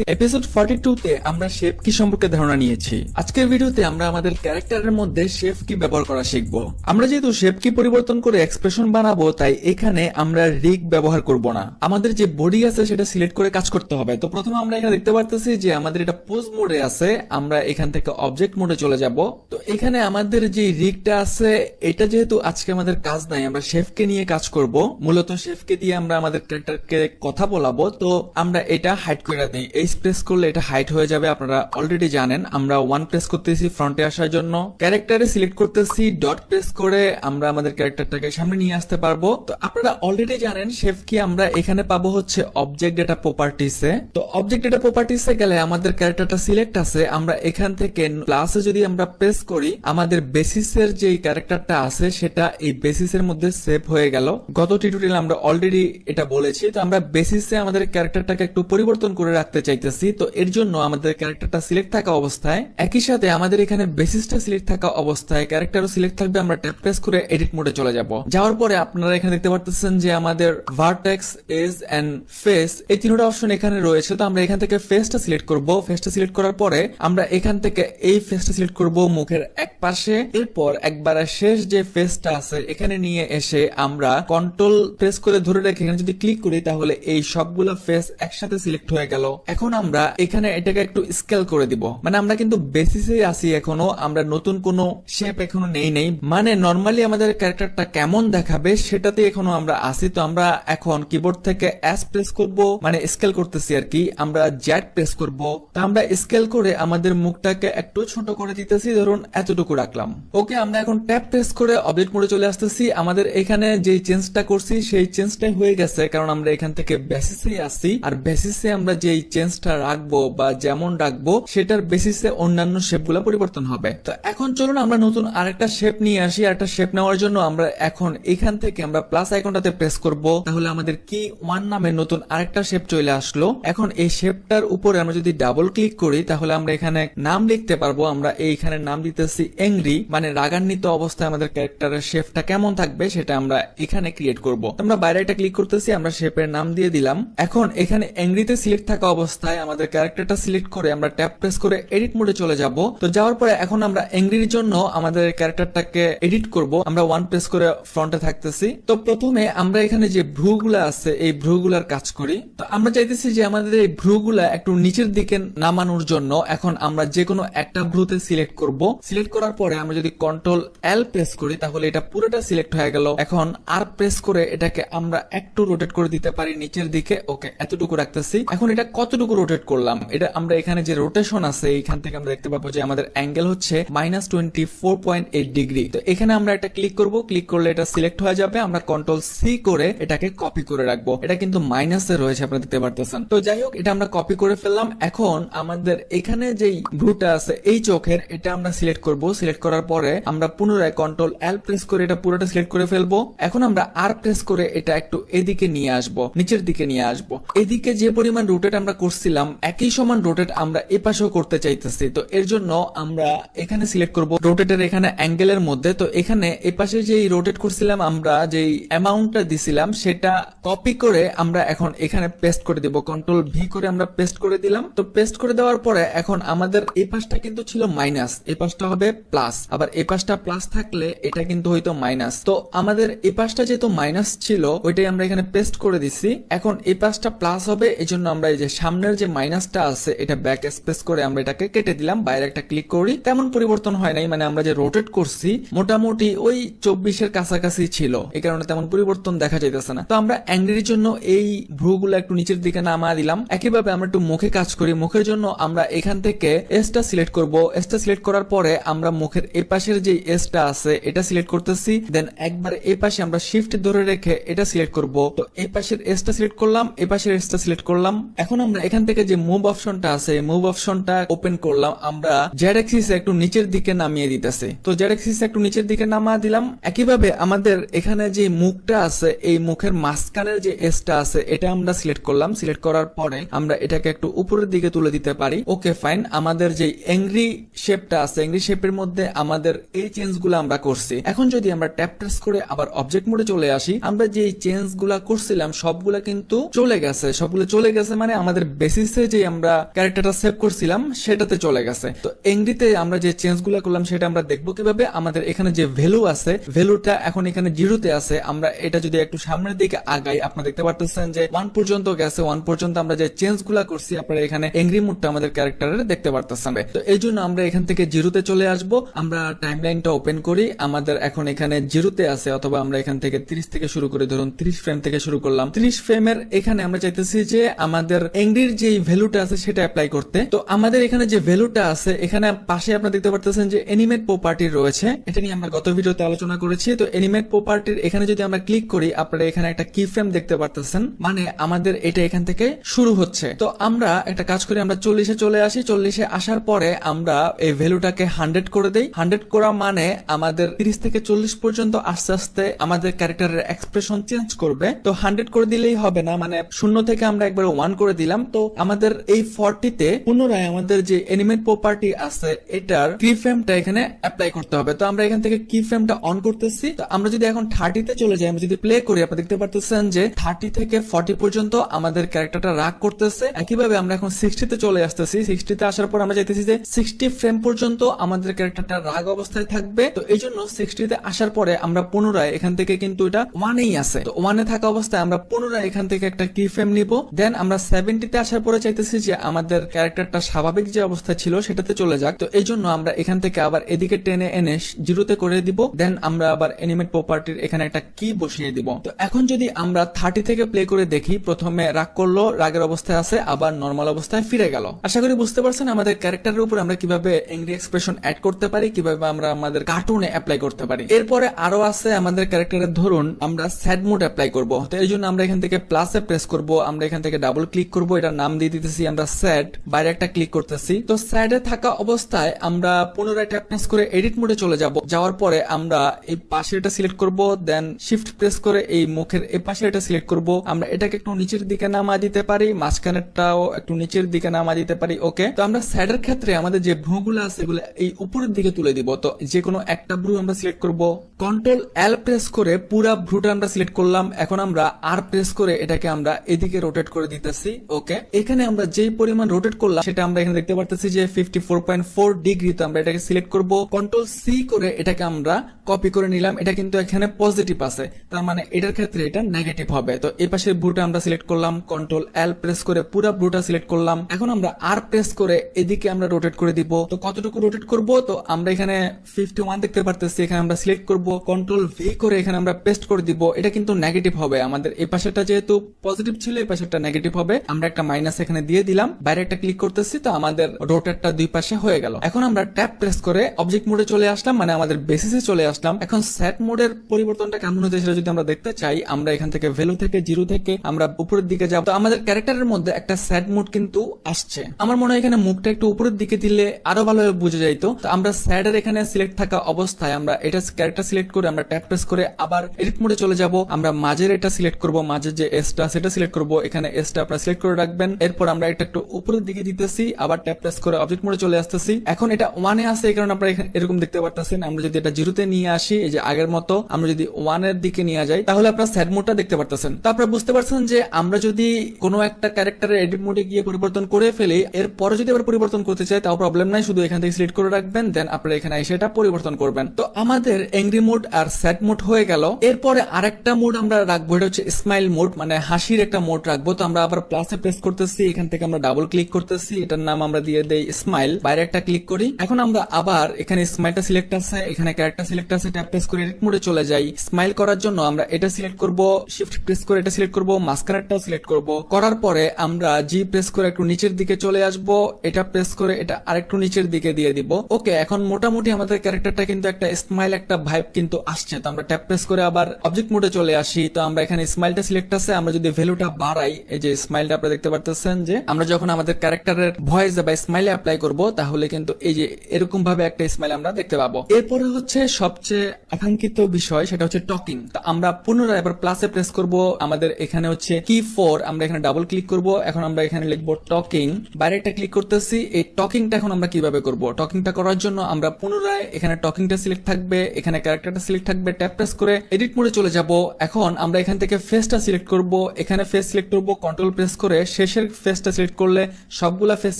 Episode 42 তে আমরা shape কি সম্পর্কে ধারণা নিয়েছি। আজকের ভিডিওতে আমরা আমাদের ক্যারেক্টারের মধ্যে শেপ কি ব্যবহার করা শিখব। আমরা যেহেতু শেপ কি পরিবর্তন করে এক্সপ্রেশন বানাবো, তাই এখানে আমরা রিগ ব্যবহার করব না। আমাদের যে বডি আছে সেটা সিলেক্ট করে কাজ করতে হবে। তো প্রথমে আমরা এখানে দেখতে পারতেছি যে আমাদের এটা পোজ মোডে আছে। আমরা এখান থেকে অবজেক্ট মোডে চলে যাব। তো এখানে আমাদের যে রিগটা আছে, এটা যেহেতু আজকে আমাদের কাজ নাই, আমরা শেফকে নিয়ে কাজ করব। মূলত শেফকে দিয়ে আমরা আমাদের ক্যারেক্টারকে কথা বলাবো। তো আমরা এটা হাইড করে দিই। প্রেস করলে এটা হাইট হয়ে যাবে। আপনারা অলরেডি জানেন। আমরা ওয়ান প্রেস করতেছি ফ্রন্টে আসার জন্য, ক্যারেক্টারে সিলেক্ট করতেছি, ডট প্রেস করে আমরা আমাদের ক্যারেক্টারটাকে সামনে নিয়ে আসতে পারবো। তো আপনারা অলরেডি জানেন শেফ কি আমরা এখানে পাবো হচ্ছে অবজেক্ট ডেটা প্রপার্টিসে। তো অবজেক্ট ডেটা প্রপার্টিসে গেলে আমাদের ক্যারেক্টারটা সিলেক্ট আছে। আমরা এখান থেকে প্লাসে যদি আমরা প্রেস করি, আমাদের বেসিসের যে ক্যারেক্টারটা আছে সেটা এই বেসিসের মধ্যে সেভ হয়ে গেল। গত টিউটোরিয়ালে আমরা অলরেডি এটা বলেছি। তো আমরা বেসিসে আমাদের ক্যারেক্টারটাকে একটু পরিবর্তন করে রাখতে চাইতেছি। তো এর জন্য আমাদের ক্যারেক্টারটা সিলেক্ট থাকা অবস্থায়, একই সাথে আমাদের এখানে বেসিসটা সিলেক্ট থাকা অবস্থায় ক্যারেক্টারও সিলেক্ট থাকবে। আমরা ট্যাপ প্রেস করে এডিট মোডে চলে যাব। যাওয়ার পরে আপনারা এখানে দেখতে পারতেছেন যে আমাদের ভার্টেক্স, এজ এন্ড ফেস এই তিনটা অপশন এখানে রয়েছে। তো আমরা এখান থেকে ফেসটা সিলেক্ট করব। ফেসটা সিলেক্ট করার পরে আমরা এখান থেকে এই ফেসটা সিলেক্ট করব মুখের এক পাশে। এরপর একবার শেষ যে ফেসটা আছে এখানে নিয়ে এসে আমরা কন্ট্রোল প্রেস করে ধরে রেখে এখানে যদি ক্লিক করি, তাহলে এই সবগুলো ফেস একসাথে সিলেক্ট হয়ে গেল। এখন আমরা এখানে এটাকে একটু স্কেল করে দিব। মানে আমরা কিন্তু বেসিসে আসি এখনো, আমরা নতুন কোনো শেপ এখনো নেই। মানে নরমালি আমাদের ক্যারেক্টারটা কেমন দেখাবে সেটাতে এখনো আমরা আসি। তো আমরা এখন কিবোর্ড থেকে এস প্রেস করব, মানে স্কেল করতেছি আর কি। আমরা জেড প্রেস করব। তো আমরা স্কেল করে আমাদের মুখটাকে একটু ছোট করে দিতেছি, ধরুন এতটুকু রাখলাম। ওকে, আমরা এখন ট্যাপ প্রেস করে অবজেক্ট মোডে চলে আসতেছি। আমাদের এখানে যে চেঞ্জটা করছি সেই চেঞ্জটাই হয়ে গেছে, কারণ আমরা এখান থেকে বেসিসে আসি। আর বেসিসে আমরা যেই চেঞ্জটা রাখবো বা যেমন রাখবো সেটার বেসিসে অন্যান্য শেপগুলো পরিবর্তন হবে। তো এখন চলুন আমরা নতুন আরেকটা শেপ নিয়ে আসি। আরেকটা শেপ নেওয়ার জন্য আমরা এখন এখান থেকে আমরা প্লাস আইকনটাতে প্রেস করব। তাহলে আমাদের কি ওয়ান নামে নতুন আরেকটা শেপ চলে আসলো। এখন এই শেপটার উপরে আমরা যদি ডাবল ক্লিক করি, তাহলে আমরা এখানে নাম লিখতে পারবো। আমরা এইখানে নাম দিতেছি এংরি, মানে রাগান্বিত অবস্থায় আমাদের ক্যারেক্টারের শেপটা কেমন থাকবে সেটা আমরা এখানে ক্রিয়েট করব। আমরা বাইরে একটা ক্লিক করতেছি, আমরা শেপের নাম দিয়ে দিলাম। এখন এখানে এংরিতে সিলেক্ট থাকা অবস্থায় আমাদের ক্যারেক্টারটা সিলেক্ট করে আমরা ট্যাপ প্রেস করে এডিট মোডে চলে যাব। তো যাওয়ার পরে এখন আমরা এংরির জন্য আমাদের ক্যারেক্টারটাকে এডিট করব। আমরা ওয়ান প্রেস করে ফ্রন্টে থাকতেছি। তো প্রথমে আমরা এখানে যে ভ্রুগুলা আছে এই ভ্রুগুলার কাজ করি। তো আমরা চাইতেছি যে আমাদের এই ভ্রুগুলা একটু নিচের দিকে নামানোর জন্য এখন আমরা যে কোনো একটা ভ্রুতে সিলেক্ট করব। সিলেক্ট করার পরে আমরা যদি কন্ট্রোল এল প্রেস করি, তাহলে এটা পুরোটা সিলেক্ট হয়ে গেল। এখন আর প্রেস করে এটাকে আমরা একটু রোটেট করে দিতে পারি নিচের দিকে। ওকে, এতটুকু রাখতেছি। এখন এটা কতটুকু রোটেট করলাম, এটা আমরা এখানে যে রোটেশন আছে এইখান থেকে আমরা দেখতে পাবো যে আমাদের অ্যাঙ্গেল হচ্ছে -24.8 ডিগ্রি। তো এখানে আমরা এটা ক্লিক করব। ক্লিক করলে এটা সিলেক্ট হয়ে যাবে। আমরা কন্ট্রোল সি করে এটাকে কপি করে রাখবো। এটা কিন্তু মাইনাসে রয়েছে, আপনারা দেখতে পারতেছেন। তো যাই হোক, এটা আমরা কপি করে ফেললাম। এখন আমাদের এখানে যেই ভ্রুটা আছে এই চোখের, এটা আমরা সিলেক্ট করব। সিলেক্ট করার পরে আমরা পুনরায় কন্ট্রোল এল প্রেস করে এটা পুরোটা সিলেক্ট করে ফেলবো। এখন আমরা আর প্রেস করে এটা একটু এদিকে নিয়ে আসবো, নিচের দিকে নিয়ে আসবো। এদিকে যে পরিমাণ রোটেট আমরা করছিলাম একই সমান রোটেট আমরা এপাশেও করতে চাইতেছি। তো এর জন্য আমরা এখানে সিলেক্ট করব রোটেটের এখানে অ্যাঙ্গেলের মধ্যে। তো এখানে এপাশে যেই রোটেট করছিলাম আমরা যেই অ্যামাউন্টটা দিছিলাম সেটা কপি করে আমরা এখন এখানে পেস্ট করে দিব। কন্ট্রোল ভি করে আমরা পেস্ট করে দিলাম। তো পেস্ট করে দেওয়ার পরে এখন আমাদের এই পাশটা কিন্তু ছিল মাইনাস, এই পাশটা হবে প্লাস। আবার এই পাশটা প্লাস থাকলে এটা কিন্তু হয়তো মাইনাস। তো আমাদের এই পাশটা যেহেতু মাইনাস ছিল ওইটাই আমরা এখানে পেস্ট করে দিছি। এখন এই পাশটা প্লাস হবে, এই জন্য আমরা এই যে সামনের যে মাইনাসটা আছে এটা ব্যাক স্পেস করে আমরা এটাকে কেটে দিলাম। বাইরে একটা ক্লিক করি, তেমন পরিবর্তন হয় নাই। মানে আমরা যে রোটেট করছি মোটামুটি ওই 24-এর কাছাকাছি ছিল, এই কারণে তেমন পরিবর্তন দেখা যাইতেছে না। তো আমরা অ্যাঙ্গেলের জন্য এই ভ্রুগুলো একটু নিচের দিকে নামা দিলাম। একইভাবে আমরা একটু মুখে কাজ করি। মুখের জন্য আমরা এখান থেকে এসটা সিলেক্ট করব। এসটা সিলেক্ট করার পরে আমরা মুখের এই পাশের যে এসটা আছে এটা সিলেক্ট করতেছি। দেন একবার এই পাশে আমরা শিফট ধরে রেখে এটা সিলেক্ট করব। তো এই পাশের এসটা সিলেক্ট করলাম, এই পাশের এসটা সিলেক্ট করলাম। এখন আমরা এখান থেকে যে মুভ অপশনটা আছে মুভ অপশনটা ওপেন করলাম। আমরা জেড অ্যাক্সিস একটু নিচের দিকে নামিয়ে দিতেছি। তো জেড অ্যাক্সিস একটু নিচের দিকে নামা দিলাম। একইভাবে আমাদের এখানে যে মুখটা আছে এই মুখের মাঝখানের যে এসটা আছে এটা আমরা সিলেক্ট করলাম। সিলেক্ট করার পরে আমরা এটাকে একটু উপরের দিকে তুলে দিতে পারি। Okay fine. আমাদের যে এংরি শেপটা আছে এংরি শেপের মধ্যে আমাদের এই চেঞ্জ গুলো আমরা করছি। এখন যদি আমরা ট্যাপ প্রেস করে আবার অবজেক্ট মোডে চলে আসি, আমরা যে চেঞ্জ গুলা করছিলাম সবগুলা কিন্তু চলে গেছে। সবগুলো চলে গেছে মানে আমাদের বেসিসে যে আমরা ক্যারেক্টারটা সেভ করছিলাম সেটাতে চলে গেছে। তো এংরিতে আমরা যে চেঞ্জ গুলা করলাম সেটা আমরা দেখবো কিভাবে। আমাদের এখানে যে ভ্যালু আছে ভ্যালুটা এখন এখানে 0-তে আছে। আমরা এটা যদি একটু সামনের দিকে আগাই আপনারা দেখতে পারতেছেন যে 1 পর্যন্ত গেছে। 1 পর্যন্ত আমরা যে চেঞ্জ গুলা করছি আপনারা এখানে এংরি মোডটা আমাদের ক্যারেক্টারের দেখতে পারতেছেন। তো এই জন্য আমরা এখান থেকে 0-তে চলে আসব। আমরা টাইমলাইনটা ওপেন করি। আমাদের এখন এখানে 0-তে আছে, অথবা আমরা এখান থেকে 30 থেকে শুরু করি, ধরুন 30 ফ্রেম থেকে শুরু করলাম। 30 ফ্রেমের এখানে আমরা চাইতেছি যে আমাদের এংরির যে ভ্যালুটা আছে সেটা অ্যাপ্লাই করতে। তো আমাদের এখানে যে ভ্যালুটা আছে এখানে পাশে আপনারা দেখতে পারতেছেন যে এনিমেট প্রপার্টি রয়েছে। এটা নিয়ে আমরা গত ভিডিওতে আলোচনা করেছি। তো এনিমেট প্রপার্টির এখানে যদি আমরা ক্লিক করি আপনারা এখানে একটা কি ফ্রেম দেখতে পারতেছেন, মানে আমাদের এটা এখান থেকে শুরু হচ্ছে। তো আমরা একটা কাজ করি, আমরা 40-এ চলে আসি। 40-এ আসার পরে আমরা এই ভ্যালুটাকে 100 করে দেই। 100 করা মানে আমাদের 30 থেকে 40 পর্যন্ত আস্তে আস্তে আমাদের ক্যারেক্টারের এক্সপ্রেশন চেঞ্জ করবে। তো 100 করে দিলেই হবে না, মানে 0 থেকে আমরা একবার 1 করে দিলাম। তো আমাদের এই 40-তে পুনরায় আমাদের যে এনিমেট প্রপার্টি আছে এটার কি ফ্রেমটা এখানে অ্যাপ্লাই করতে হবে। তো আমরা এখান থেকে কি ফ্রেমটা অন করতেছি। তো আমরা যদি এখন 30-তে চলে যাই, আমরা যদি প্লে করি আপনারা দেখতে পারতেছেন যে 30 থেকে 40 পর্যন্ত আমাদের ক্যারেক্টারটা রাগ করতেছে। একইভাবে আমরা এখন 60-তে চলে আসতেছি। 60-তে আসার পর আমরা চাইতেছি যে 60 ফ্রেম পর্যন্ত আমাদের ক্যারেক্টারটা রাগ অবস্থায় থাকবে। তো এই জন্য 60-তে আসার পরে আমরা পুনরায় এখান থেকে কিন্তু এটা 1-এই আছে। তো 1-এ থাকা অবস্থায় আমরা পুনরায় এখান থেকে একটা কি ফ্রেম নিব। দেন আমরা 70-তে আসার পরে চাইতেছি যে আমাদের ক্যারেক্টারটা স্বাভাবিক যে অবস্থা ছিল সেটাতে চলে যাক। তো এই জন্য আমরা এখান থেকে আবার এদিকে টেনে এনে 0-তে করে দিব। দেন আমরা আবার এনিমেট প্রপার্টির এখানে একটা কি বসিয়ে দিব। তো এখন যদি আমরা 30 থেকে প্লে করে দেখি, প্রথমে রাগ করলো, রাগের অবস্থায় আছে, আবার নরমাল অবস্থায় ফিরে গেল। আশা করি বুঝতে পারছেন আমাদের ক্যারেক্টারের উপর আমরা কিভাবে এংরি এক্সপ্রেশন অ্যাড করতে পারি, কিভাবে আমরা আমাদের কার্টুনে অ্যাপ্লাই করতে পারি। এরপরে আরো আছে আমাদের ক্যারেক্টারের, ধরুন আমরা স্যাড মোড অ্যাপ্লাই করব। তো এই জন্য আমরা এখান থেকে প্লাসে প্রেস করব, আমরা এখান থেকে ডাবল ক্লিক করব, এটার নাম দিয়ে দিতেছি আমরা স্যাড, বাইরে একটা ক্লিক করতেছি। তো স্যাডে থাকা অবস্থায় আমরা পুনরায় ট্যাপ প্রেস করে এডিট মোডে চলে যাব। যাওয়ার পরে আমরা এই পাশে এটা সিলেক্ট করব, দেন শিফট প্রেস করে এই মুখের এই পাশে এটা সিলেক্ট করব। আমরা এটাকে একটু নিচের দিকে নামা দিতে পারি, মাঝখানেরটাও একটু নিচের দিকে নামা দিতে পারি। ওকে, তো আমরা স্যাডের ক্ষেত্রে আমাদের যে ভ্রুগুলো আছে এগুলো এই উপরের দিকে তুলে দিব। তো যে কোনো একটা ভ্রু আমরা সিলেক্ট করব, কন্ট্রোল এল প্রেস করে পুরা ভ্রুটা আমরা সিলেক্ট করলাম। এখন আমরা আর প্রেস করে এটাকে আমরা এদিকে রোটেট করে দিতেছি। ওকে, এখানে আমরা যেই পরিমাণ রোটেট করলাম সেটা আমরা এখানে দেখতে পারতেছি যে 54.4 ডিগ্রি। তো আমরা এটাকে সিলেক্ট করব, কন্ট্রোল সি করে এটাকে আমরা কপি করে নিলাম। এটা কিন্তু এখানে পজিটিভ আছে, তার মানে এটার ক্ষেত্রে এটা নেগেটিভ হবে। তো এই পাশের ভ্রুটা আমরা সিলেক্ট করলাম, কন্ট্রোল এল প্রেস করে পুরো ভ্রুটা সিলেক্ট করলাম। এখন আমরা আর প্রেস করে এদিকে আমরা রোটেট করে দিব। তো কতটুকু রোটেট করব, তো আমরা এখানে 51 দেখতে পারতেছি, এখানে আমরা সিলেক্ট করব, কন্ট্রোল ভি করে এখানে আমরা পেস্ট করে দিব। এটা কিন্তু নেগেটিভ হবে, আমাদের এই পাশেটা যেহেতু পজিটিভ ছিল এই পাশেটা নেগেটিভ হবে। আমরা একটা মাইনাস এখানে দিয়ে দিলাম, বাইরে একটা ক্লিক করতেছি। তো আমাদের রোটেটটা দুই পাশে হয়ে গেল। এখন আমরা ট্যাপ প্রেস করে অবজেক্ট মোডে চলে আসলাম, মানে আমাদের বেসিসে চলে আসলাম। এখন সেট মোডের পরিবর্তনটা কেমন হচ্ছে সেটা যদি আমরা দেখতে চাই, আমরা এখান থেকে ভ্যালু থেকে 0 থেকে আমরা উপরের দিকে যাব। তো আমাদের ক্যারেক্টারের মধ্যে একটা সেট মোড কিন্তু আসছে। আমার মনে হয় এখানে মুখটা একটু উপরের দিকে দিলে আরো ভালোভাবে বোঝা যাইতো। তো আমরা সেট এর এখানে সিলেক্ট থাকা অবস্থায় আমরা এটা ক্যারেক্টার সিলেক্ট করে আমরা ট্যাপ প্রেস করে আবার এডিট মোডে চলে যাব। আমরা মাঝের এটা সিলেক্ট করব, মাঝের যে এসটা সেটা সিলেক্ট করব, এখানে এসটা আপনারা সিলেক্ট করে রাখবেন। এরপর আমরা এটা একটু উপরের দিকে দিতেছি, আবার ট্যাপ প্রেস করে অবজেক্ট মোডে চলে আসতেছি। এখন এটা 1-এ আছে, এই কারণে আপনারা এরকম দেখতে পারতেছেন। আমরা যদি এটা 0-তে নিয়ে আসি, এই যে আগের মতো আমরা যদি 1-এর দিকে নিয়ে যাই তাহলে আপনারা সেট মোডটা দেখতে পারতেছেন। তো আপনারা বুঝতে পারছেন যে আমরা যদি কোনো একটা ক্যারেক্টারের এডিট মোডে গিয়ে পরিবর্তন করে ফেলি, এরপরে যদি আবার পরিবর্তন করতে চাই তাও প্রবলেম নাই, শুধু এখান থেকে সিলেক্ট করে রাখবেন, দেন আপনারা এখানে এসে এটা পরিবর্তন করবেন। তো আমাদের এংরি মোড আর সেট মোড হয়ে গেল। এরপরে আরেকটা মোড আমরা রাখবো, এটা হচ্ছে স্মাইল মোড, মানে হাসির একটা মোড রাখবো। তো আমরা আবার প্লাসে প্রেস করতেছি, এখান থেকে আমরা ডাবল ক্লিক করতেছি, এটার নাম আমরা দিয়ে দেই স্মাইল, বাইরে একটা ক্লিক করি। এখন আমরা আবার এখানে স্মাইলটা সিলেক্ট আছে, এখানে ক্যারেক্টার সিলেক্ট আছে, ট্যাপ প্রেস করে এডিট মোডে চলে যাই। স্মাইল করার জন্য আমরা এটা সিলেক্ট করব, শিফট প্রেস করে এটা সিলেক্ট করব, মাস্কারাটাও সিলেক্ট করব। করার পরে আমরা জি প্রেস করে একটু নিচের দিকে চলে আসব, এটা প্রেস করে এটা আরেকটু নিচের দিকে দিয়ে দিব। ওকে, এখন মোটামুটি আমাদের ক্যারেক্টারটা কিন্তু একটা স্মাইল, একটা ভাইব কিন্তু আসছে। তো আমরা ট্যাপ প্রেস করে আবার অবজেক্ট মোডে চলে আসি। তো আমরা এখানে স্মাইলটা সিলেক্ট আছে, আমরা যদি ভ্যালুটা বাড়াই, এই যে স্মাইলটা আপনারা দেখতে পারতেছেন যে আমরা যখন আমাদের ক্যারেক্টারের ভয়েস বা স্মাইলে অ্যাপ্লাই করব তাহলে কিন্তু এই যে এরকম ভাবে একটা স্মাইল আমরা দেখতে পাবো। এরপরে হচ্ছে সবচেয়ে আকাঙ্ক্ষিত বিষয়, সেটা হচ্ছে টকিং। তো আমরা পুনরায় এবার প্লাসে প্রেস করব, আমাদের এখানে হচ্ছে কি 4, আমরা এখানে ডাবল ক্লিক করব। এখন আমরা এখানে লিখবো টকিং, বাইরে একটা ক্লিক করতেছি। এই টকিংটা এখন আমরা কিভাবে করব, টকিংটা করার জন্য আমরা পুনরায় এখানে টকিংটা সিলেক্ট থাকবে, এখানে ক্যারেক্টারটা সিলেক্ট থাকবে, ট্যাপ প্রেস করে এডিট মোডে চলে যাব। এখন আমরা এখান থেকে ফেসটা সিলেক্ট করব, এখানে ফেস সিলেক্ট করব, কন্ট্রোল প্রেস করে শেষ মানুষের ফেসটা সিলেক্ট করলে সবগুলা ফেস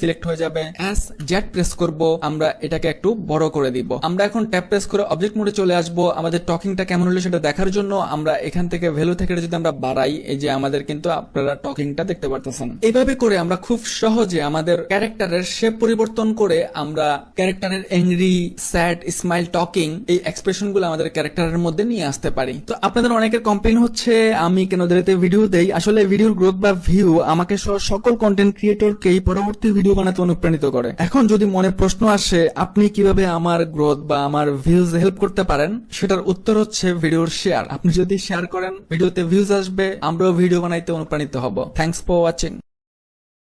সিলেক্ট হয়ে যাবে। অ্যাস জেড প্রেস করব, আমরা এটাকে একটু বড় করে দিব। আমরা এখন ট্যাব প্রেস করে অবজেক্ট মোডে চলে আসব। আমাদের টকিংটা কেমন হলো সেটা দেখার জন্য আমরা এখান থেকে ভ্যালু থেকে যদি আমরা বাড়াই, এই যে আমাদের কিন্তু আপনারা টকিংটা দেখতে পারতেছেন। এইভাবে করে আমরা খুব সহজে আমাদের ক্যারেক্টারের শেপ পরিবর্তন করে আমরা ক্যারেক্টারের অ্যাংরি, স্যাড, স্মাইল, টকিং এই এক্সপ্রেশন গুলো আমাদের ক্যারেক্টারের মধ্যে নিয়ে আসতে পারি। তো আপনাদের অনেকের কমপ্লেইন হচ্ছে আমি কেন দেরিতে ভিডিও দেই। আসলে ভিডিওর গ্রোথ বা ভিউ আমাকে সহ সকল কন্টেন্ট ক্রিয়েটরকেই পরবর্তী ভিডিও বানাতে অনুপ্রাণিত করে। এখন যদি মনে প্রশ্ন আসে আপনি কিভাবে আমার গ্রোথ বা আমার ভিউজ হেল্প করতে পারেন, সেটার উত্তর হচ্ছে ভিডিওর শেয়ার। আপনি যদি শেয়ার করেন ভিডিওতে ভিউজ আসবে, আমরাও ভিডিও বানাইতে অনুপ্রাণিত হব। Thanks for watching.